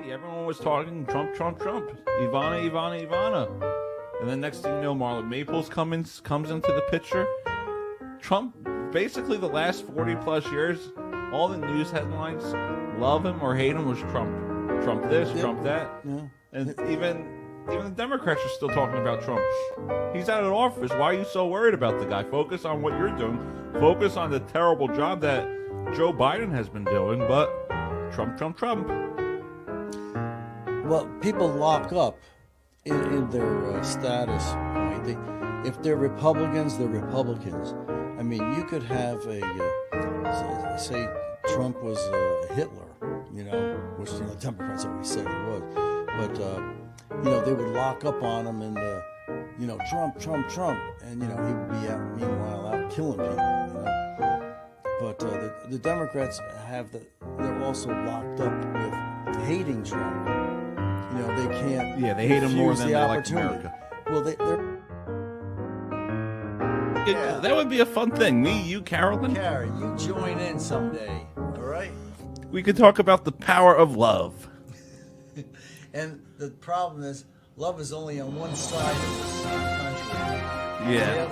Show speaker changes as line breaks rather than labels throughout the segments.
city, everyone was talking Trump, Trump, Trump, Ivana, Ivana, Ivana. And then next thing you know, Marlon Maples comes into the picture. Trump, basically the last 40 plus years, all the news headlines, love him or hate him, was Trump. Trump this, Trump that. Yeah. And even the Democrats are still talking about Trump. He's out of office. Why are you so worried about the guy? Focus on what you're doing. Focus on the terrible job that Joe Biden has been doing. But Trump, Trump, Trump.
Well, people lock up in their status point. If they're Republicans, they're Republicans. I mean, you could have say Trump was Hitler, which Democrats always said he was. But they would lock up on him and Trump, Trump, Trump, and he would be out meanwhile out killing people. But the Democrats they're also locked up with hating Trump. They can't.
Yeah, they hate him more than
the
they
opportunity.
Like America.
Well, they're.
Yeah, that would be a fun thing. Me, you, Carolyn.
Carrie, you join in someday, all right?
We could talk about the power of love.
And the problem is, love is only on one side of this country.
Yeah.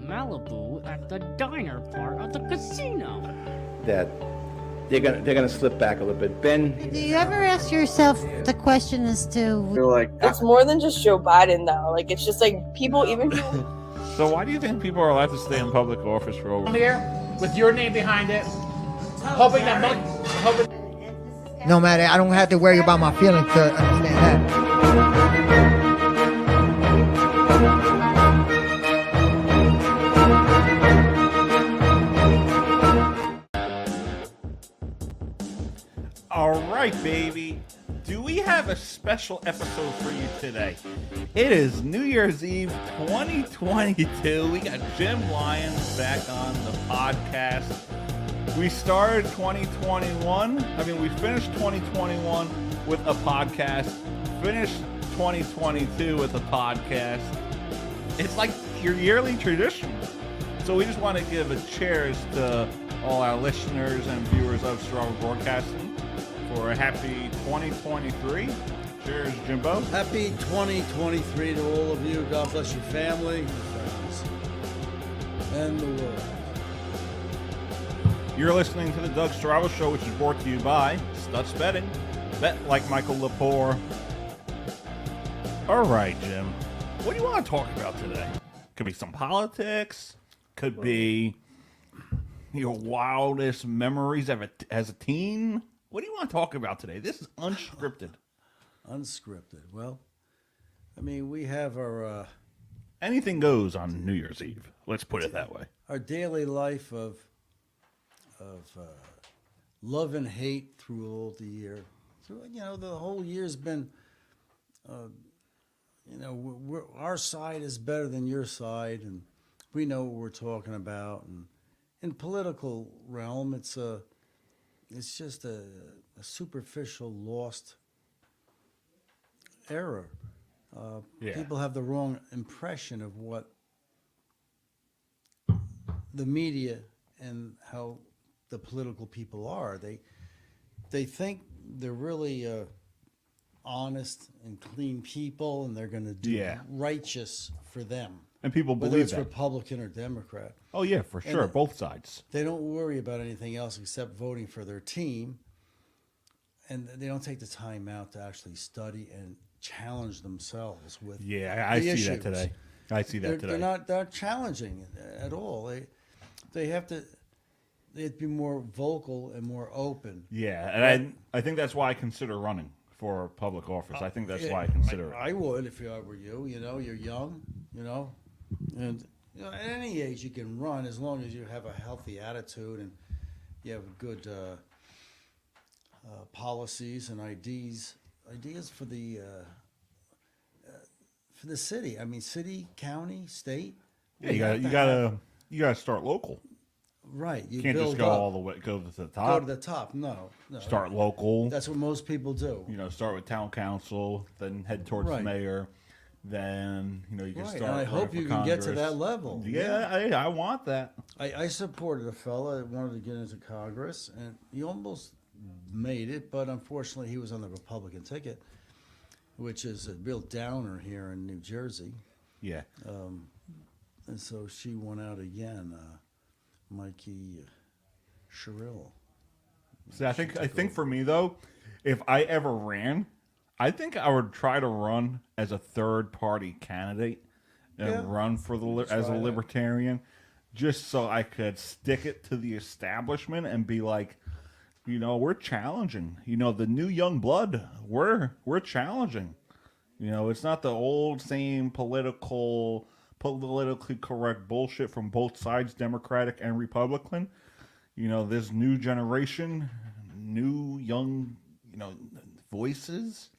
Malibu at the diner part of the casino.
That they're gonna slip back a little bit. Ben,
Do you ever ask yourself the question as to?
You're like,
It's more than just Joe Biden, though. Like, it's just like people, even people.
So why do you think people are allowed to stay in public office for over?
Here, with your name behind it, hoping that
no matter, I don't have to worry about my feelings to understand that.
All right, baby. Do we have a special episode for you today? It is New Year's Eve 2022. We got Jim Lyons back on the podcast. We started 2021. We finished 2021 with a podcast. Finished 2022 with a podcast. It's like your yearly tradition. So we just want to give a cheers to all our listeners and viewers of Strawberry Broadcasting for a happy 2023. Cheers, Jimbo.
Happy 2023 to all of you. God bless your family, your friends, and the world.
You're listening to the Doug Strabo Show, which is brought to you by Stutz Betting. Bet like Michael Lepore. All right, Jim. What do you want to talk about today? Could be some politics. Could be your wildest memories as a teen. What do you want to talk about today? This is unscripted.
Unscripted. Well, we have our
anything goes on New Year's Eve. Let's put it that way.
Our daily life of love and hate through all the year. So the whole year's been. Our side is better than your side, and we know what we're talking about. And in political realm, it's just a superficial, lost era. People have the wrong impression of what the media and how the political people are. They think they're really honest and clean people, and they're going to do righteous for them.
And people
whether
believe
it's
that.
Republican or Democrat.
Oh, yeah, for sure. Both sides.
They don't worry about anything else except voting for their team. And they don't take the time out to actually study and challenge themselves with
I see
issues.
that today. I see that today.
They're not challenging at all. They have to be more vocal and more open.
Yeah, and I think that's why I consider running for public office. I think that's why I consider it.
I would if I were you. You're young, and at any age you can run as long as you have a healthy attitude and you have good policies and ideas for the city. City, county, state.
Yeah, you gotta start local.
Right. You
Can't
build
just go
up.
all the way, go to the
Go
top.
to the top. No.
Start local.
That's what most people do.
You know, start with town council, then head towards
Right.
mayor, then you know you can
Right,
start.
and I hope
running
you
for
can get to
Congress.
that level.
Yeah, I want that.
I supported a fella that wanted to get into Congress, and he almost made it, but unfortunately he was on the Republican ticket, which is a real downer here in New Jersey.
Yeah.
And so she went out again, Mikey Sherrill.
See, I think for me though, if I ever ran, I think I would try to run as a third party candidate and
Yeah.
run for as a
Try that.
libertarian, just so I could stick it to the establishment and be like, you know, we're challenging. You know, the new young blood, we're challenging. You know, it's not the old same politically correct bullshit from both sides, Democratic and Republican. You know, this new generation, new young, you know, voices.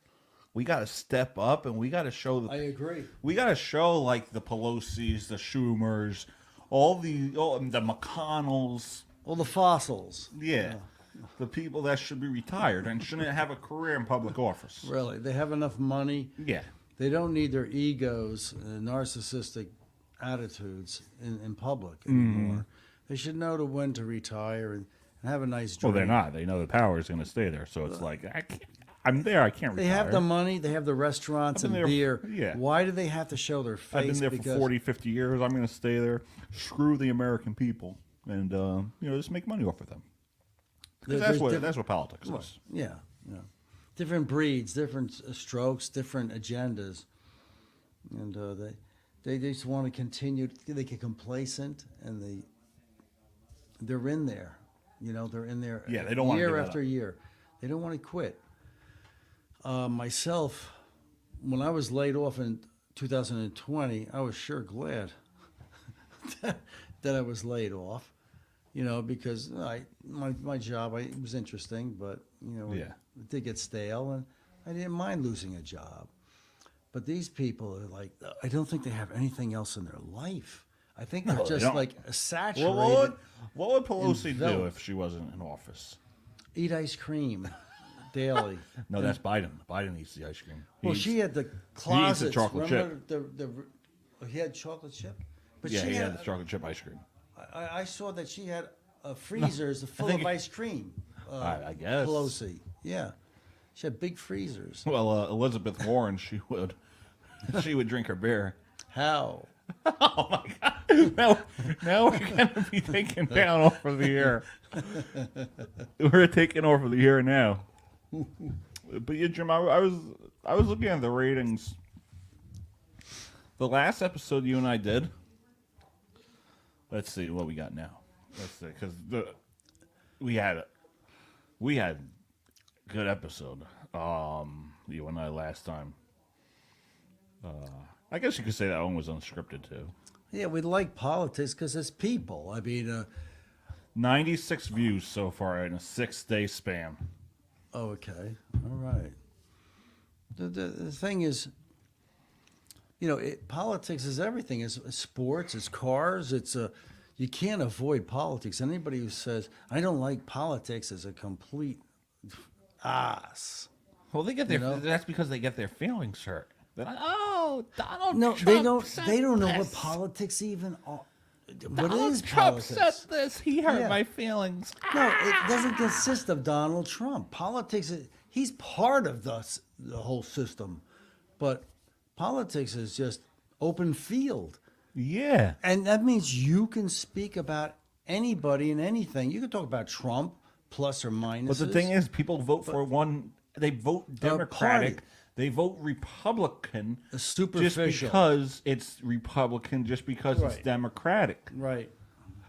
We got to step up and we got to show
I agree.
we got to show like the Pelosi's, the Schumers, all the McConnells,
All the fossils.
yeah, the people that should be retired and shouldn't have a career in public office.
Really, they have enough money.
Yeah.
They don't need their egos and narcissistic attitudes in public anymore. They should know to when to retire and have a nice
Well,
drink.
they're not. They know the power is going to stay there. So it's like, I'm there. I can't
They
retire.
have the money, they have the restaurants
I've
and
been there-
beer.
yeah.
Why do they have to show their face?
I've been there for
Because
40, 50 years. I'm going to stay there. Screw the American people. And, you know, just make money off of them. 'Cause
There-
that's
there's
what
diff-
that's what politics is.
Yeah, yeah. Different breeds, different strokes, different agendas. And they just want to continue. They get complacent and they're in there. You know, they're in there
Yeah, they don't wanna
year
give that
after
up.
year. They don't want to quit. Myself, when I was laid off in 2020, I was sure glad that I was laid off. You know, because my job it was interesting, but you know,
Yeah.
it did get stale, and I didn't mind losing a job. But these people are like, I don't think they have anything else in their life. I think they're
No, they
just
don't.
like saturated.
Well, what would Pelosi do
enveloped.
if she wasn't in office?
Eat ice cream daily.
No, that's Biden. Biden eats the ice cream.
Well,
He
she
eats-
had the
the
closets.
chocolate
Remember he had chocolate chip. But
yeah,
she
he
had,
had the chocolate chip ice cream.
I saw that she had freezers full
think
of
it-
ice cream.
I guess.
Pelosi, yeah, she had big freezers.
Well, Elizabeth Warren, she would drink her beer.
How?
Now we're gonna be taken down off of the air. We're taking off of the air now. But yeah, Jim, I was looking at the ratings. The last episode you and I did. Let's see what we got now. Let's see, because we had a good episode. You and I last time. I guess you could say that one was unscripted too.
Yeah, we like politics because it's people. I mean,
96 views so far in a 6-day span.
oh, okay, all right. The thing is, you know, politics is everything. It's sports, it's cars, it's you can't avoid politics. Anybody who says I don't like politics is a complete ass.
Well, they get their.
You know?
That's because they get their feelings hurt. They're like, oh, Donald
No,
Trump
they don't.
said
They don't know
this.
what politics even are. What
Donald
is
Trump
politics?
said this. He hurt
Yeah.
my feelings.
No, it doesn't consist of Donald Trump. Politics he's part of the whole system, but politics is just open field,
Yeah.
and that means you can speak about anybody and anything. You can talk about Trump, plus or minuses.
But the thing is, people vote for one. They vote Democratic.
party.
They vote Republican.
Superficial.
Just because it's Republican, just because it's
Right.
Democratic.
right?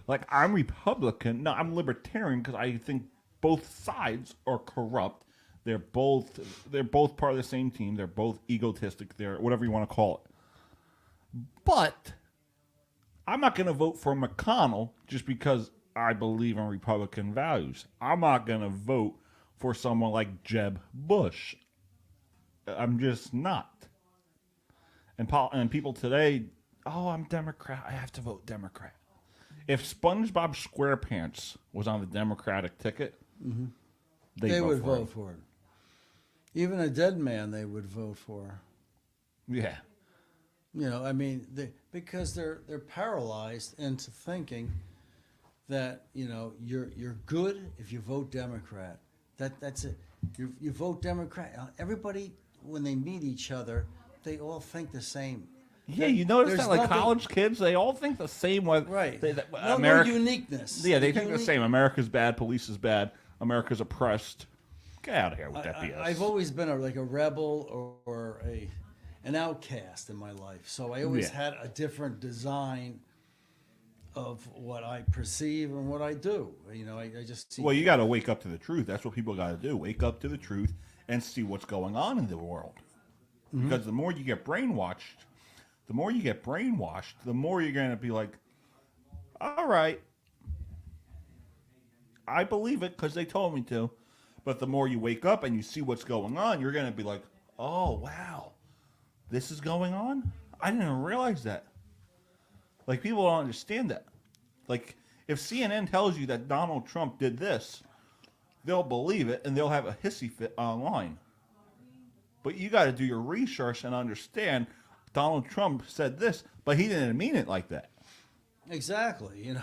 Like, I'm Republican. No, I'm Libertarian because I think both sides are corrupt. They're both part of the same team. They're both egotistic. They're whatever you want to call it. But I'm not going to vote for McConnell just because I believe in Republican values. I'm not going to vote for someone like Jeb Bush. I'm just not. And people today, oh, I'm Democrat. I have to vote Democrat. If SpongeBob SquarePants was on the Democratic ticket,
They would vote for it. Even a dead man, they would vote for.
Yeah.
You know, I mean, because they're paralyzed into thinking that you're good if you vote Democrat. That's it. You vote Democrat. Everybody, when they meet each other, they all think the same.
Yeah, you notice
There's
that, like,
nothing-
college kids, they all think the same way.
Right.
No
No uniqueness.
Yeah, they think the
Unique-
same. America's bad, police is bad, America's oppressed. Get out of here with that
I,
BS.
I've always been a rebel or an outcast in my life, so I always
Yeah.
had a different design of what I perceive and what I do. I just see.
Well, you got to wake up to the truth. That's what people got to do. Wake up to the truth and see what's going on in the world. Because the more you get brainwashed, the more you're going to be like, all right, I believe it because they told me to. But the more you wake up and you see what's going on, you're going to be like, oh, wow, this is going on? I didn't even realize that. Like, people don't understand that. Like, if CNN tells you that Donald Trump did this, they'll believe it and they'll have a hissy fit online. But you got to do your research and understand Donald Trump said this, but he didn't mean it like that.
Exactly.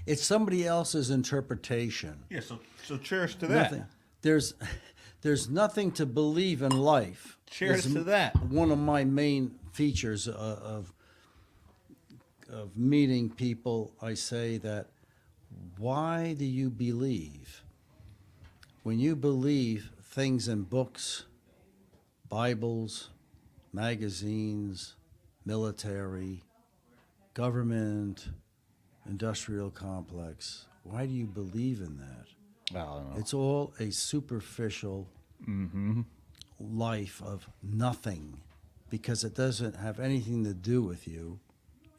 It's somebody else's interpretation.
Yeah, so cheers to that.
Nothing. There's nothing to believe in life.
Cheers
It's
to that.
One of my main features of meeting people, I say that, why do you believe? When you believe things in books, Bibles, magazines, military, government, industrial complex, why do you believe in that?
I don't know.
It's all a superficial life of nothing because it doesn't have anything to do with you.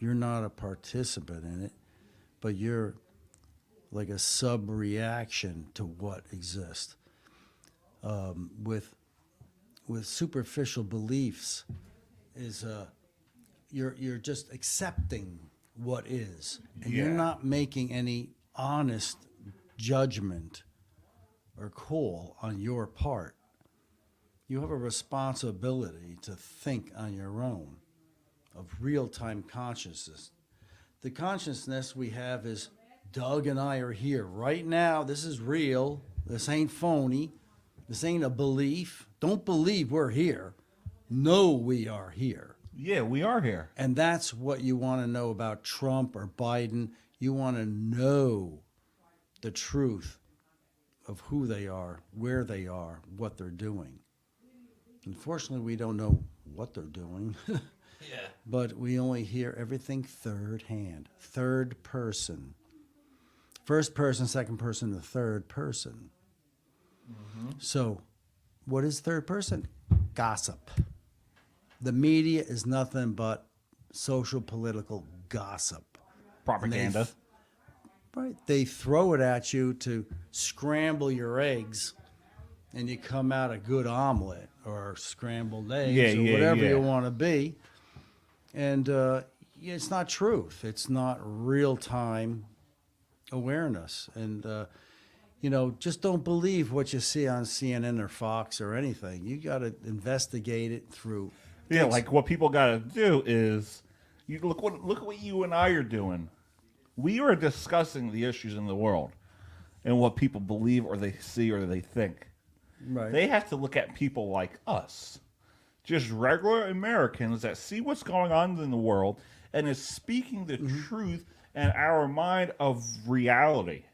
You're not a participant in it, but you're like a sub-reaction to what exists. With superficial beliefs is you're just accepting what is, and you're
Yeah.
not making any honest judgment or call on your part. You have a responsibility to think on your own of real-time consciousness. The consciousness we have is Doug and I are here right now. This is real. This ain't phony. This ain't a belief. Don't believe we're here. Know we are here.
Yeah, we are here.
And that's what you want to know about Trump or Biden. You want to know the truth of who they are, where they are, what they're doing. Unfortunately, we don't know what they're doing.
Yeah.
But we only hear everything third hand, third person. First person, second person, the third person. So, what is third person? Gossip. The media is nothing but social political gossip.
Propaganda.
Right. They throw it at you to scramble your eggs, and you come out a good omelet or scrambled eggs or whatever you want to be. And it's not truth. It's not real-time awareness. And, just don't believe what you see on CNN or Fox or anything. You got to investigate it through.
Yeah, like what people got to do is you look what you and I are doing. We are discussing the issues in the world and what people believe or they see or they think.
Right.
They have to look at people like us, just regular Americans that see what's going on in the world and is speaking the truth and our mind of reality.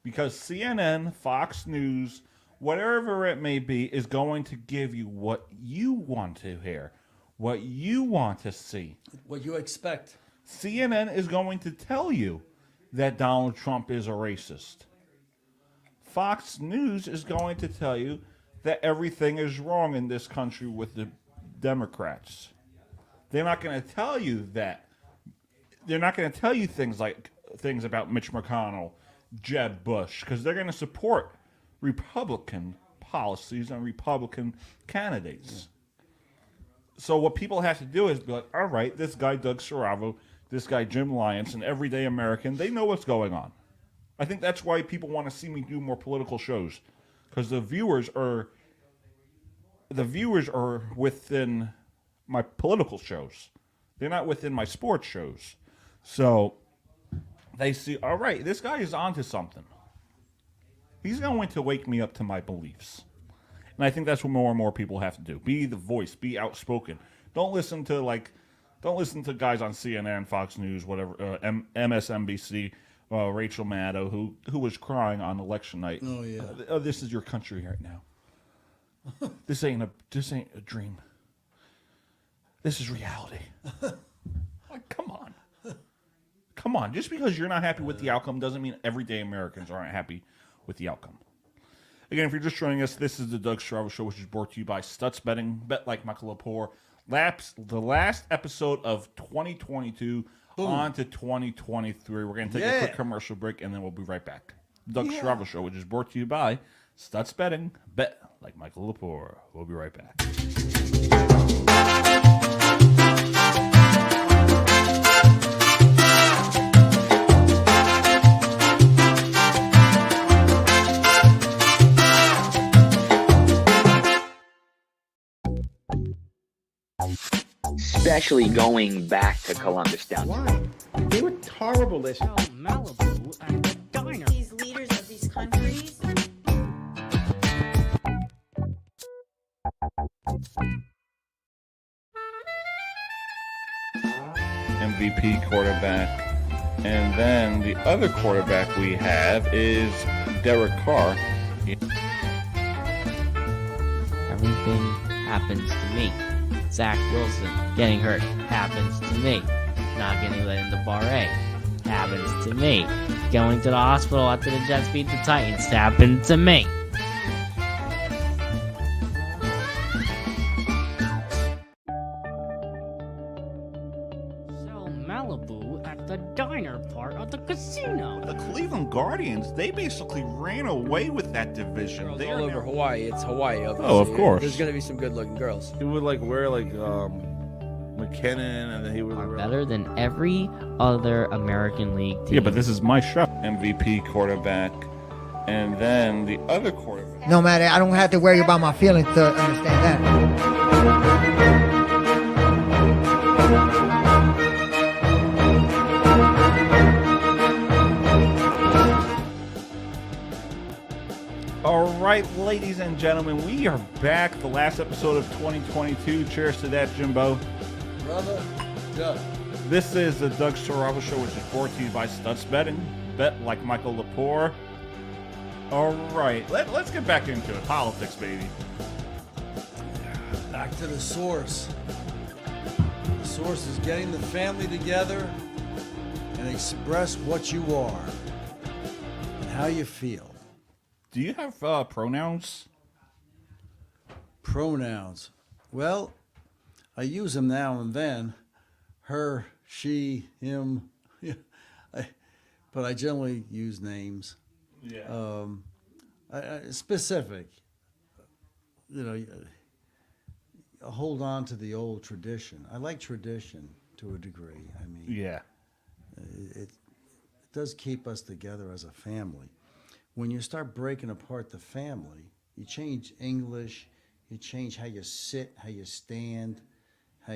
Because CNN, Fox News, whatever it may be, is going to give you what you want to hear, what you want to see.
What you expect.
CNN is going to tell you that Donald Trump is a racist. Fox News is going to tell you that everything is wrong in this country with the Democrats. They're not going to tell you that. They're not going to tell you things about Mitch McConnell, Jeb Bush, because they're going to support Republican policies and Republican candidates. So what people have to do is be like, all right, this guy, Doug Saravo, this guy Jim Lyons, an everyday American, they know what's going on. I think that's why people want to see me do more political shows, because the viewers are within my political shows. They're not within my sports shows. So they see, all right, this guy is onto something. He's going to wake me up to my beliefs. And I think that's what more and more people have to do. Be the voice, be outspoken. Don't listen to guys on CNN, Fox News, whatever, MSNBC, Rachel Maddow, who was crying on election night.
Oh yeah.
This is your country right now. This ain't a dream. This is reality. Like, come on. Come on. Just because you're not happy with the outcome doesn't mean everyday Americans aren't happy with the outcome. Again, if you're just joining us, this is the Doug Strava Show, which is brought to you by Stutz Betting. Bet like Michael Lepore. The last episode of 2022 on to 2023. We're going to take a quick commercial break, and then we'll be right back. Doug Strava Show, which is brought to you by Stutz Betting. Bet like Michael Lepore. We'll be right back.
Especially going back to Columbus down.
Why? They were horrible this.
Malibu and the diner.
These leaders of these countries.
MVP quarterback. And then the other quarterback we have is Derek Carr.
Everything happens to me. Zach Wilson getting hurt happens to me. Not getting let into Bar A happens to me. Going to the hospital after the Jets beat the Titans happened to me. So Malibu at the diner part of the casino.
The Cleveland Guardians, they basically ran away with that division.
Girls
They
all
are
over
now-
Hawaii. It's Hawaii. Obviously.
Oh, of course.
There's gonna be some good-looking girls.
He would like wear like McKinnon, and then he would
Are
wear
better than every other American League team.
Yeah, but this is my show. MVP quarterback. And then the other quarterback.
No matter, I don't have to worry about my feelings to understand that.
All right, ladies and gentlemen, we are back. The last episode of 2022. Cheers to that, Jimbo.
Brother, Doug.
This is the Doug Strava Show, which is brought to you by Stutz Betting. Bet like Michael Lepore. All right, let's get back into it. Politics, baby.
Back to the source. The source is getting the family together and express what you are and how you feel.
Do you have pronouns?
Pronouns. Well, I use them now and then. Her, she, him. But I generally use names.
Yeah.
Specific. You know, hold on to the old tradition. I like tradition to a degree. I mean,
Yeah.
it does keep us together as a family. When you start breaking apart the family, you change English, you change how you sit, how you stand, how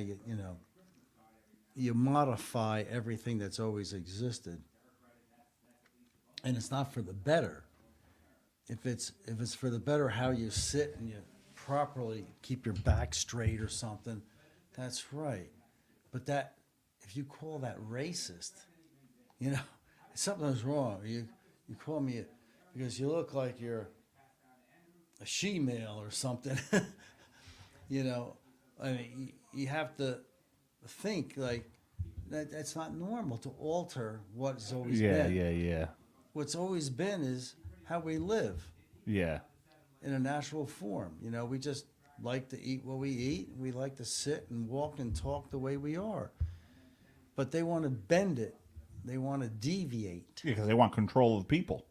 you modify everything that's always existed. And it's not for the better. If it's for the better how you sit and you properly keep your back straight or something, that's right. But that, if you call that racist, something's wrong. You call me because you look like you're a she-male or something. I mean, you have to think like that's not normal to alter what's always been.
Yeah.
What's always been is how we live
Yeah.
in a natural form. We just like to eat what we eat. We like to sit and walk and talk the way we are. But they want to bend it. They want to deviate.
Because they want control of people.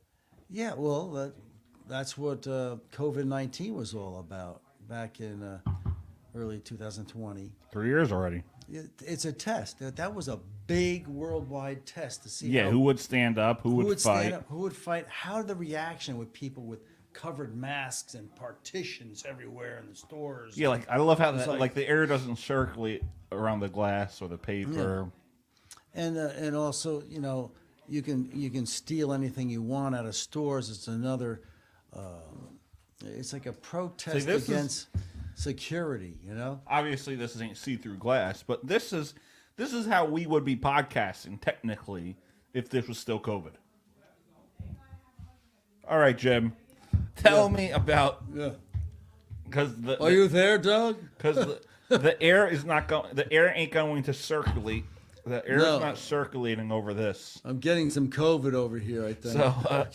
Yeah, well, that's what COVID-19 was all about back in early 2020.
3 years already.
it's a test. That was a big worldwide test to see.
Yeah, who would stand up? Who would fight?
stand up? Who would fight? How the reaction with people with covered masks and partitions everywhere in the stores.
Yeah, like I love how
It's
like the air doesn't circulate around the glass or the paper.
And also, you know, you can steal anything you want out of stores. It's another. It's like a protest
this
against security. You know.
Obviously, this ain't see-through glass, but this is how we would be podcasting technically if this was still COVID. All right, Jim, tell me about because
Are you there, Doug?
Because the air is not going. The air ain't going to circulate. The air is not circulating over this.
I'm getting some COVID over here, I think.
So,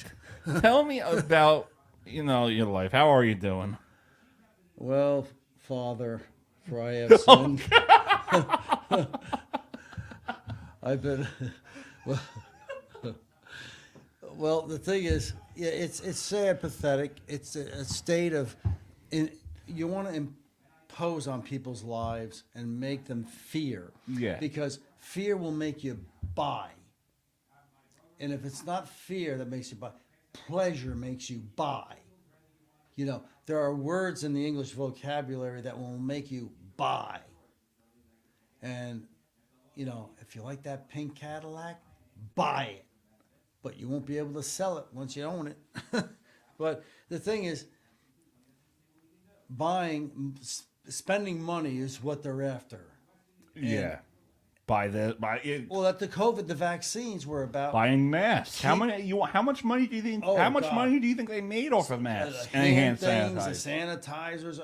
tell me about your life. How are you doing?
Well, Father, for I have sinned. I've been. Well, the thing is, yeah, it's sad, pathetic. It's a state of, you want to impose on people's lives and make them fear.
Yeah.
Because fear will make you buy. And if it's not fear that makes you buy, pleasure makes you buy. You know, there are words in the English vocabulary that will make you buy. And, you know, if you like that pink Cadillac, buy it. But you won't be able to sell it once you own it. But the thing is, spending money is what they're after.
Yeah. Buy it.
Well, at the COVID, the vaccines were about
Buying masks. How much money do you think?
Oh,
how much
God.
money do you think they made off of masks
the
and hand
things,
sanitizer?
the sanitizers.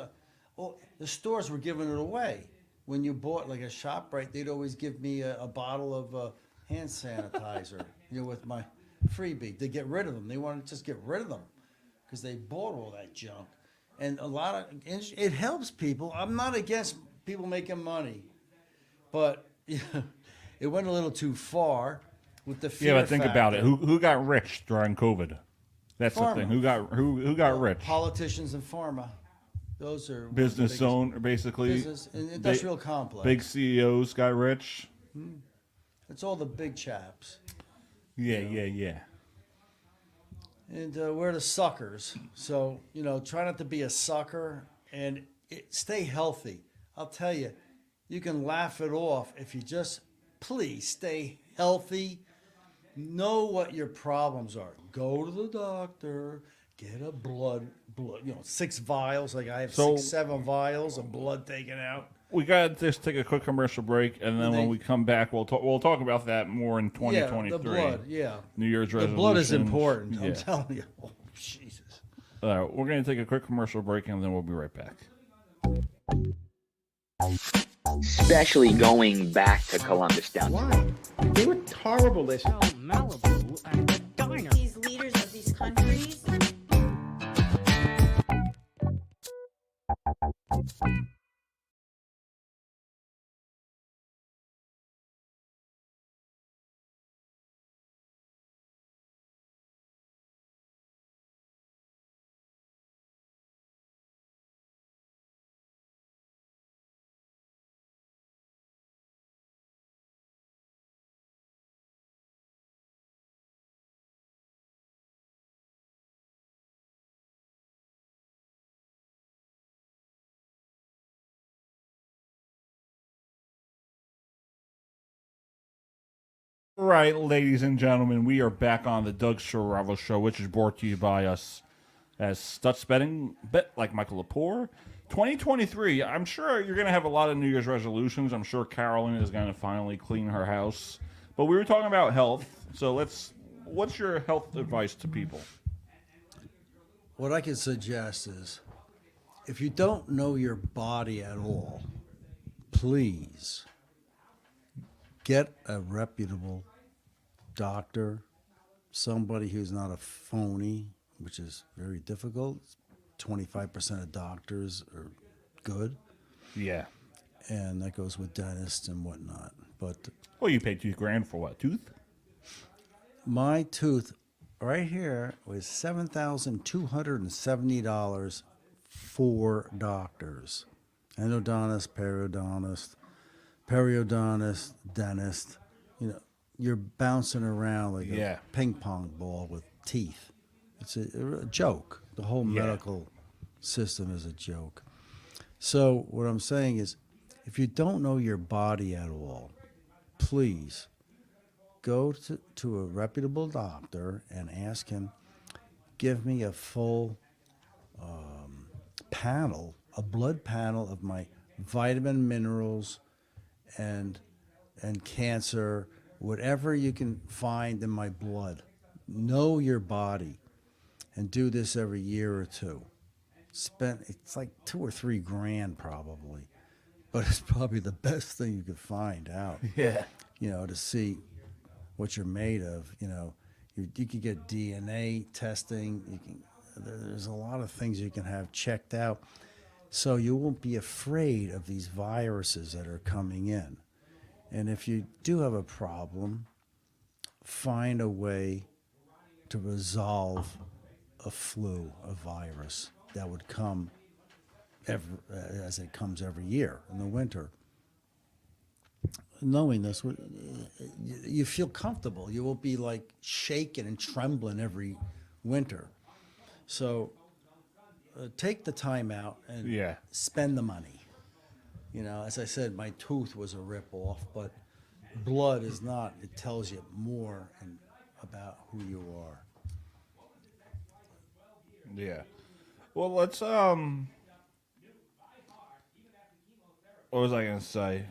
Well, the stores were giving it away. When you bought like a ShopRite, they'd always give me a bottle of hand sanitizer, with my freebie to get rid of them. They wanted to just get rid of them because they bought all that junk. And it helps people. I'm not against people making money, but it went a little too far with the fear
Yeah, but think about it.
factor.
Who got rich during COVID? That's
Pharma.
the thing. Who got rich?
Politicians and pharma. Those are
Business owner, basically.
business and industrial complex.
Big CEOs got rich.
It's all the big chaps.
Yeah.
And we're the suckers. So, try not to be a sucker and stay healthy. I'll tell you, you can laugh it off if you just, please stay healthy. Know what your problems are. Go to the doctor. Get a blood, 6 vials. Like I have 7 vials of blood taken out.
We got to just take a quick commercial break, and then when we come back, we'll talk about that more in 2023.
Yeah, the blood, yeah.
New Year's resolutions.
The blood is important.
Yeah.
I'm telling you. Oh, Jesus.
All right, we're going to take a quick commercial break, and then we'll be right back.
Especially going back to Columbus down.
Why? They were horrible. This.
Malibu and a diner.
These leaders of these countries.
Right, ladies and gentlemen, we are back on the Doug Sharavel Show, which is brought to you by us as Stutz Betting, bet like Michael Lepore. 2023, I'm sure you're going to have a lot of New Year's resolutions. I'm sure Carolyn is going to finally clean her house. But we were talking about health, so what's your health advice to people?
What I can suggest is, if you don't know your body at all, please get a reputable doctor, somebody who's not a phony, which is very difficult. 25% of doctors are good,
Yeah.
and that goes with dentists and whatnot. But
Well, you paid $2,000 for what, tooth?
my tooth right here was $7,270 for doctors, endodontist, periodontist, periodontist, dentist. You know, you're bouncing around like
Yeah.
a ping pong ball with teeth. It's a joke. The whole
Yeah.
medical system is a joke. So what I'm saying is, if you don't know your body at all, please go to a reputable doctor and ask him, give me a full panel, a blood panel of my vitamin, minerals, and cancer, whatever you can find in my blood. Know your body, and do this every year or two. It's like $2 or $3 grand probably, but it's probably the best thing you could find out.
Yeah.
You know, to see what you're made of. You know, you can get DNA testing. There's a lot of things you can have checked out, so you won't be afraid of these viruses that are coming in. And if you do have a problem, find a way to resolve a flu, a virus that would come as it comes every year in the winter. Knowing this, you feel comfortable. You won't be like shaking and trembling every winter. So take the time out and
Yeah.
spend the money. You know, as I said, my tooth was a ripoff, but blood is not. It tells you more about who you are.
Yeah. Well, let's what was I gonna say?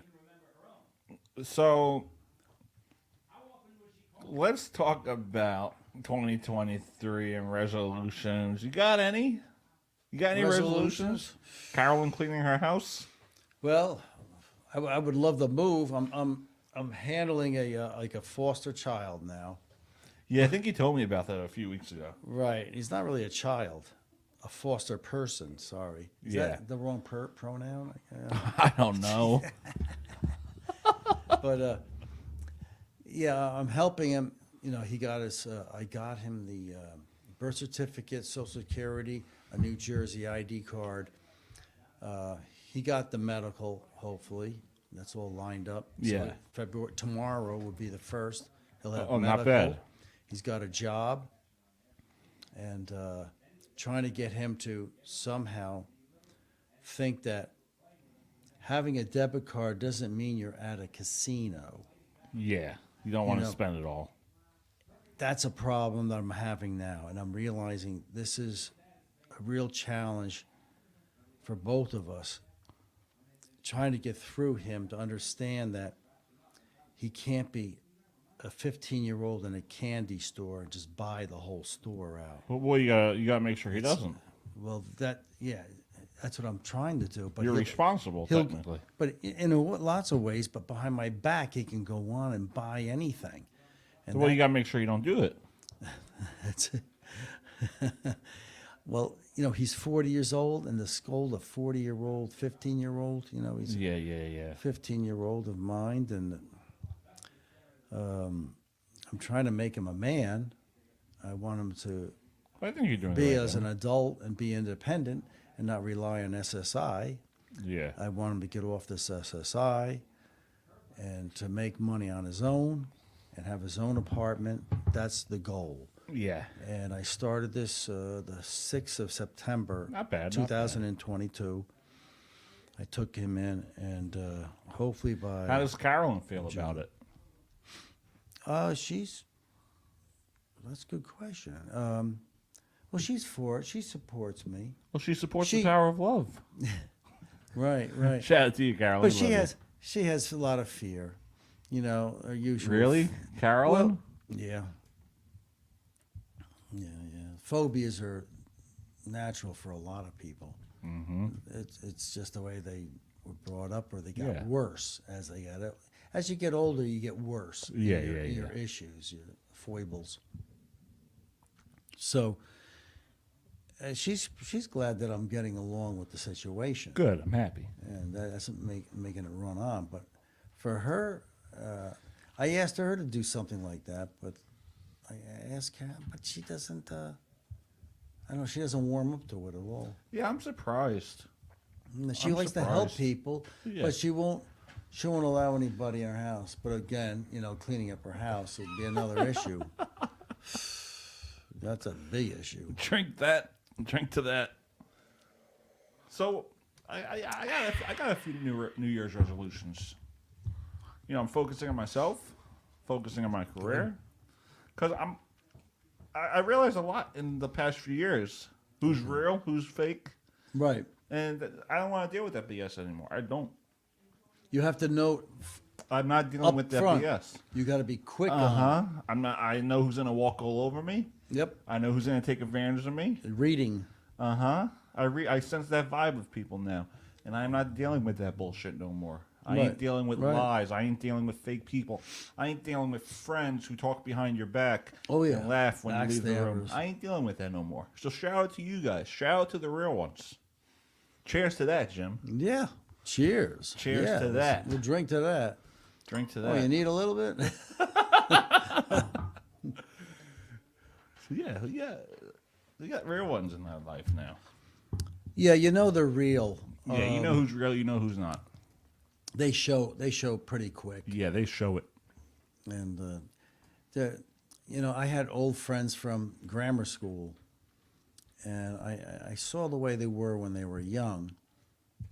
So let's talk about 2023 and resolutions. You got any? You got any resolutions? Carolyn cleaning her house?
Well, I would love to move. I'm handling a foster child now.
Yeah, I think you told me about that a few weeks ago.
Right. He's not really a child, a foster person. Sorry. Is
Yeah.
that the wrong pronoun?
I don't know.
But yeah, I'm helping him. You know, he got his. I got him the birth certificate, Social Security, a New Jersey ID card. He got the medical. Hopefully, that's all lined up.
Yeah.
So tomorrow would be the first. He'll have
Oh,
medical.
not bad.
He's got a job, and trying to get him to somehow think that having a debit card doesn't mean you're at a casino.
Yeah, you don't want to
know,
spend it all.
That's a problem that I'm having now, and I'm realizing this is a real challenge for both of us, trying to get through him to understand that he can't be a 15-year-old in a candy store and just buy the whole store out.
Well, you gotta make sure he doesn't.
Well, that's what I'm trying to do. But
You're responsible, technically.
But in lots of ways. But behind my back, he can go on and buy anything. And
Well, you gotta make sure you don't do it.
that's it. Well, you know, he's 40 years old, and to scold a 40-year-old, 15-year-old, you know, he's
Yeah.
a 15-year-old of mind, and I'm trying to make him a man. I want him to
I think you're doing
be
the right
as
thing.
an adult and be independent and not rely on SSI.
Yeah.
I want him to get off this SSI and to make money on his own and have his own apartment. That's the goal.
Yeah.
And I started this the 6th of September,
Not bad, not bad.
2022. I took him in, and hopefully by...
How does Carolyn feel about it?
That's a good question. Well, she's for it. She supports me.
Well, she supports the power of love.
Right.
Shout out to you, Carolyn.
But
Love
she has a lot of fear. You know, her
you.
usual.
Really, Carolyn?
Well, yeah. Phobias are natural for a lot of people.
Mm-hmm.
It's just the way they were brought up, or they got
Yeah.
worse as they got it. As you get older, you get worse. in
Yeah,
your issues, your foibles. So she's glad that I'm getting along with the situation.
Good. I'm happy.
And that isn't making it run on. But for her, I asked her to do something like that, but I asked her, but she doesn't. I don't know. She doesn't warm up to it at all.
Yeah, I'm surprised.
She
I'm
likes to help
surprised.
people,
Yeah.
but she won't She won't allow anybody in her house. But again, cleaning up her house would be another issue. That's a big issue.
Drink that. Drink to that. So, I got a few New Year's resolutions. I'm focusing on myself, focusing on my career, because I realized a lot in the past few years. Who's real? Who's fake?
Right.
And I don't want to deal with that BS anymore. I don't.
You have to know.
I'm not dealing with that
front.
BS.
You got to be quick
I'm not. I know who's gonna walk all over me.
Yep.
I know who's gonna take advantage of me.
Reading.
I sense that vibe of people now, and I'm not dealing with that bullshit no more. I ain't dealing with lies. I ain't dealing with fake people. I ain't dealing with friends who talk behind your back and laugh when you leave the room. I ain't dealing with that no more. So shout out to you guys. Shout out to the real ones. Cheers to that, Jim.
Yeah. Cheers.
Cheers to that.
We'll drink to that.
Drink to that.
Oh, you need a little bit?
Yeah. We got real ones in our life now.
Yeah, they're real.
Yeah, you know who's real, you know who's not.
They show pretty quick.
Yeah, they show it.
And I had old friends from grammar school, and I saw the way they were when they were young,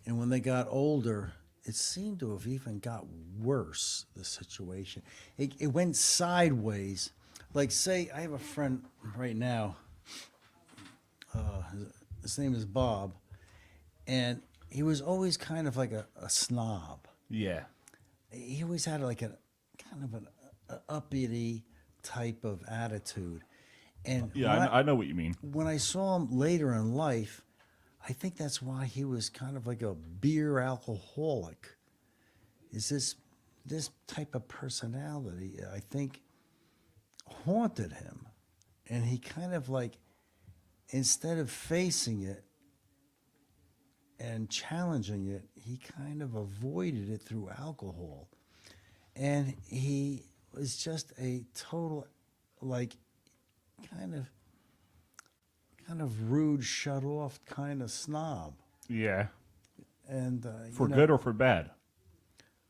and when they got older, it seemed to have even got worse. The situation, it went sideways. Like, say, I have a friend right now. His name is Bob, and he was always kind of like a snob.
Yeah.
He always had like a kind of an uppity type of attitude. And
yeah, I know what you mean.
When I saw him later in life, I think that's why he was kind of like a beer alcoholic. Is this type of personality, I think, haunted him. And he kind of like, instead of facing it and challenging it, he kind of avoided it through alcohol. And he was just a total, like, kind of rude, shut off kind of snob.
Yeah.
And
for good or for bad?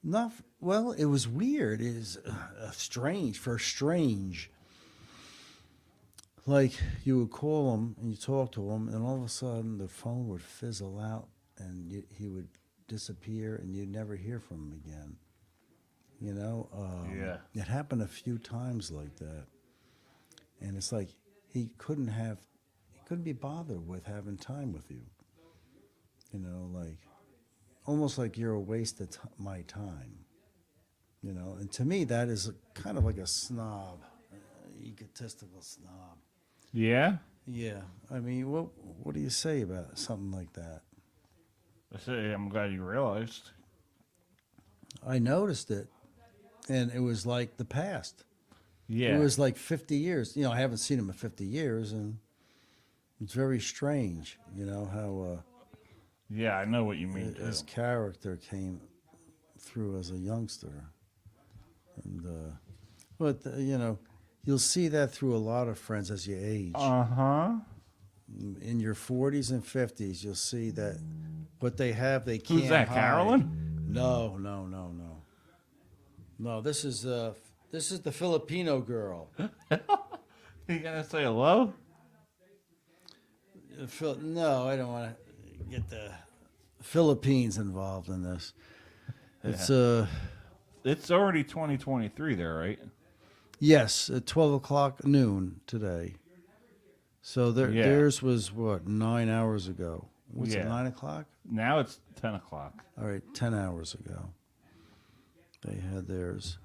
Well, it was weird. It is strange. Like, you would call him and you talk to him, and all of a sudden the phone would fizzle out, and he would disappear, and you'd never hear from him again.
Yeah.
It happened a few times like that, and it's like he couldn't be bothered with having time with you. Like, almost like you're a waste of my time. And to me that is kind of like a snob, egotistical snob.
Yeah.
Yeah, I mean, what do you say about something like that?
I say I'm glad you realized.
I noticed it, and it was like the past.
Yeah.
It was like 50 years. I haven't seen him in 50 years, and it's very strange, how
yeah, I know what you mean,
his character came through as a youngster. And but you'll see that through a lot of friends as you age. In your 40s and 50s, you'll see that what they have, they can't
Who's that,
hide.
Carolyn?
No. No, this is the Filipino girl.
You gonna say hello?
No, I don't want to get the Philippines involved in this. It's
It's already 2023 there, right?
Yes, at 12 o'clock noon today. So theirs was, 9 hours ago? What's it, 9 o'clock?
Now it's 10 o'clock.
All right, 10 hours ago. They had theirs.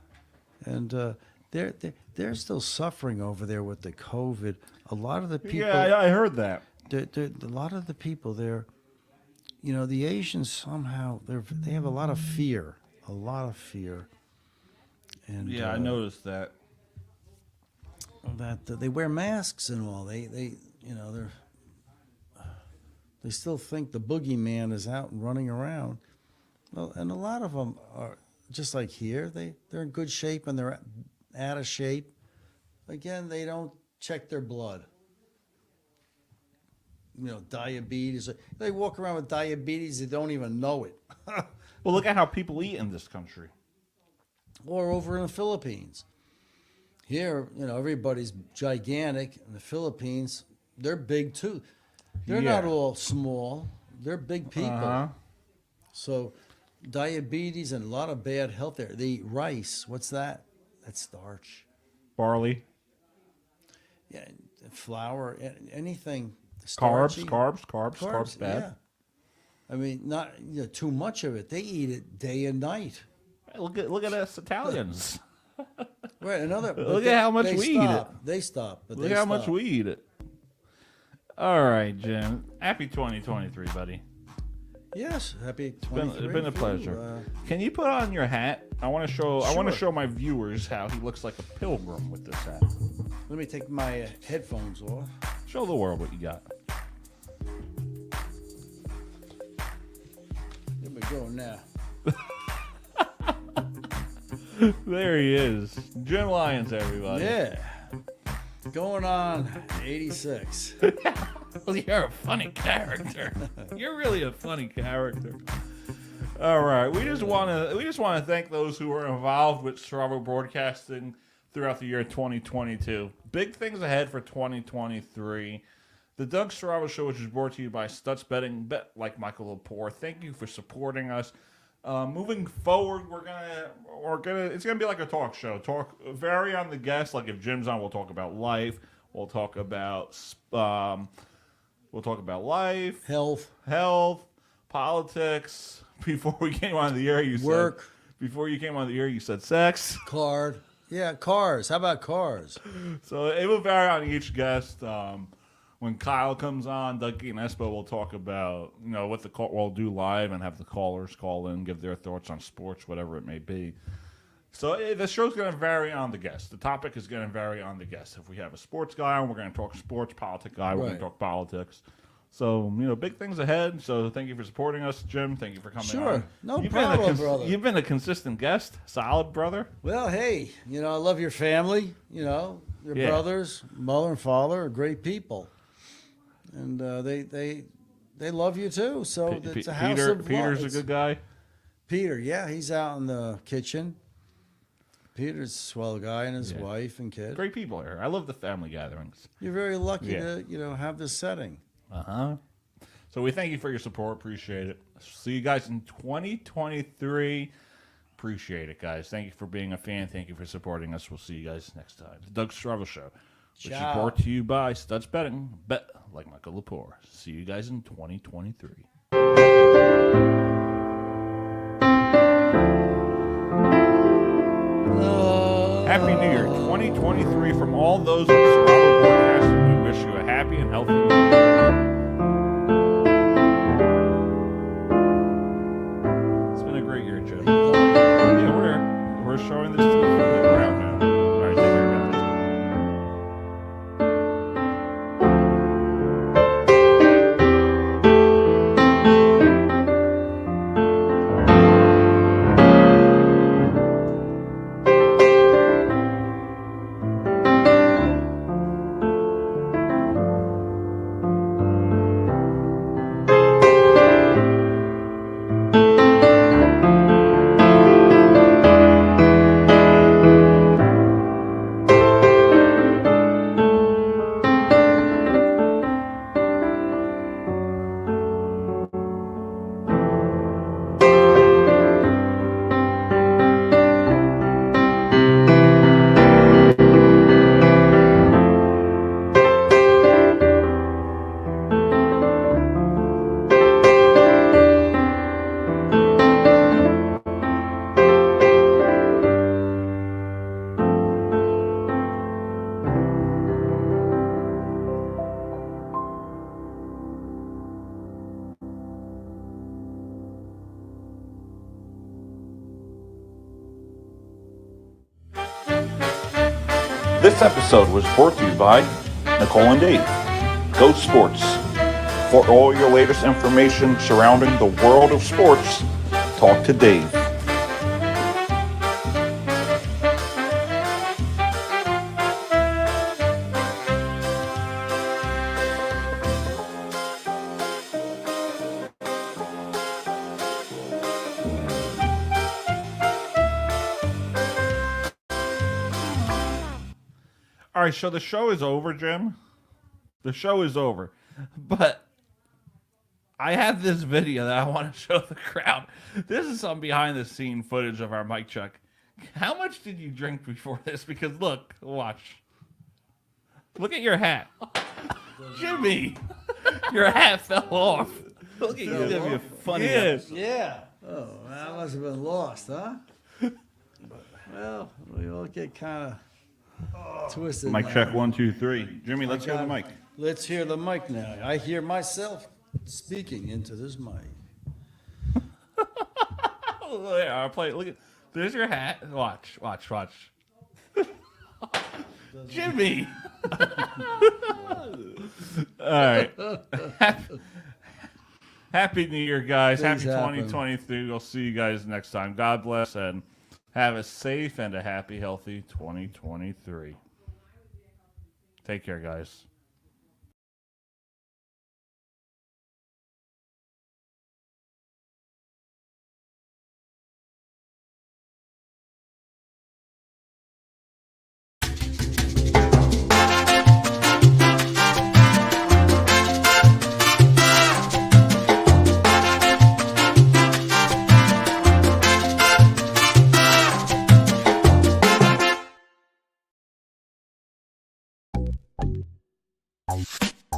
And they're still suffering over there with the COVID. A lot of the people...
Yeah, I heard that.
A lot of the people there, the Asians somehow, they have a lot of fear. A lot of fear. And
yeah, I noticed that.
That they wear masks and all. They still think the boogeyman is out and running around. Well, and a lot of them are just like here. They're in good shape and they're out of shape. Again, they don't check their blood. Diabetes. They walk around with diabetes. They don't even know it.
Well, look at how people eat in this country.
Or over in the Philippines. Here, everybody's gigantic. In the Philippines, they're big too. They're not all small. They're big people. So diabetes and a lot of bad health there. They eat rice. What's that? That's starch.
Barley.
Yeah, flour, anything.
Carbs,
starchy.
carbs bad.
Yeah. I mean, not too much of it. They eat it day and night.
Look at us Italians.
Right,
Look at how much we eat it.
They stop, but
Look at how much we eat it. All right, Jim. Happy 2023, buddy.
Yes, happy
It's
23.
been a pleasure. Can you put on your hat? I want to show. I want to show my viewers how he looks like a pilgrim with this hat.
Let me take my headphones off.
Show the world what you got.
Here we go now.
There he is, Jim Lyons, everybody.
Yeah. Going on 86.
Well, you're a funny character. You're really a funny character. All right, we just want to thank those who were involved with Stravo Broadcasting throughout the year 2022. Big things ahead for 2023. The Doug Stravo Show, which is brought to you by Stutz Betting, bet like Michael Lepore. Thank you for supporting us. Moving forward, it's gonna be like a talk show. Vary on the guests. Like if Jim's on, we'll talk about life. We'll talk about life, health, politics. Before we came on the air, you
Work.
Before you came on the air, you said sex.
Cars. How about cars?
So it will vary on each guest. When Kyle comes on, Dougie and Espo will talk about what we'll do live and have the callers call in, give their thoughts on sports, whatever it may be. So the show's going to vary on the guest. The topic is going to vary on the guest. If we have a sports guy on, we're going to talk sports. Politic guy, we're going to talk politics. So big things ahead. So thank you for supporting us, Jim. Thank you for coming on.
Sure, no problem, brother.
You've been a consistent guest, solid brother.
Well, hey, I love your family. Your brothers, mother and father are great people. And they love you too. So it's a house of love.
Peter's a good guy.
Peter, yeah, he's out in the kitchen. Peter's a swell guy and his wife and kid.
Great people here. I love the family gatherings.
You're very lucky to have this setting.
So we thank you for your support. Appreciate it. See you guys in 2023. Appreciate it, guys. Thank you for being a fan. Thank you for supporting us. We'll see you guys next time. The Doug Stravo Show. Which is brought to you by Stutz Betting. Bet like Michael Lepore. See you guys in 2023. Happy New Year 2023 from all those at Stravo Broadcasting. We wish you a happy and healthy New Year. It's been a great year, Jim. Yeah, we're showing this to the crowd now. All right, take care, guys. This episode was brought to you by Nicole and Dave. Go Sports. For all your latest information surrounding the world of sports, talk to Dave. All right, so the show is over, Jim. The show is over. But I have this video that I want to show the crowd. This is some behind the scene footage of our mic check. How much did you drink before this? Because look, watch. Look at your hat. Jimmy, your hat fell off. Look at you. Jimmy, funny.
Yeah. Oh, that must have been lost, huh? Well, we all get kind of twisted.
Mic
now.
check 1, 2, 3. Jimmy, let's hear the mic.
Let's hear the mic now. I hear myself speaking into this mic.
Oh, yeah, I'll play it. Look at. There's your hat. Watch. Jimmy. All right. Happy New Year, guys.
Things
Happy
happen.
2023. We'll see you guys next time. God bless and have a safe and a happy, healthy 2023. Take care, guys.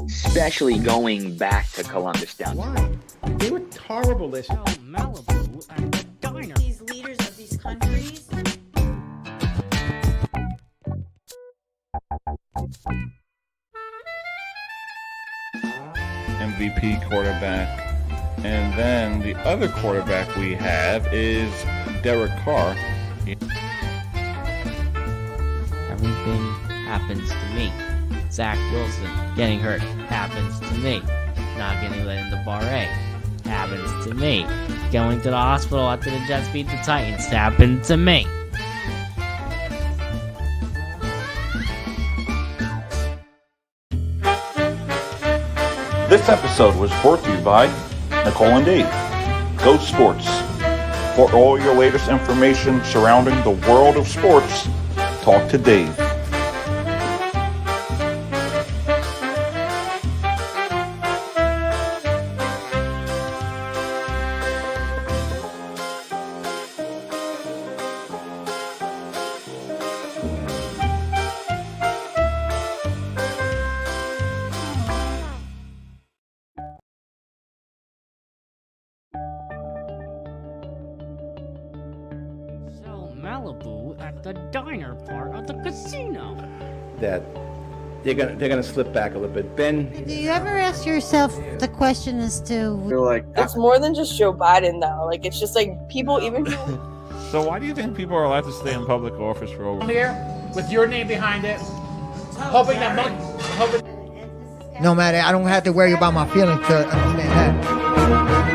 Especially going back to Columbus down.
Why? They were horrible this year.
Malibu at the diner.
These leaders of these countries.
MVP quarterback. And then the other quarterback we have is Derek Carr.
Everything happens to me. Zach Wilson getting hurt happens to me. Not getting let into Bar A happens to me. Going to the hospital after the Jets beat the Titans happened to me.
This episode was brought to you by Nicole and Dave. Go Sports. For all your latest information surrounding the world of sports, talk to Dave.
So Malibu at the diner part of the casino.
That they're gonna slip back a little bit. Ben,
Do you ever ask yourself the question as to
It's more than just Joe Biden, though. Like, it's just like people, even people.
So why do you think people are allowed to stay in public office for over?
Here with your name behind it, hoping that
No matter, I don't have to worry about my feelings to understand that.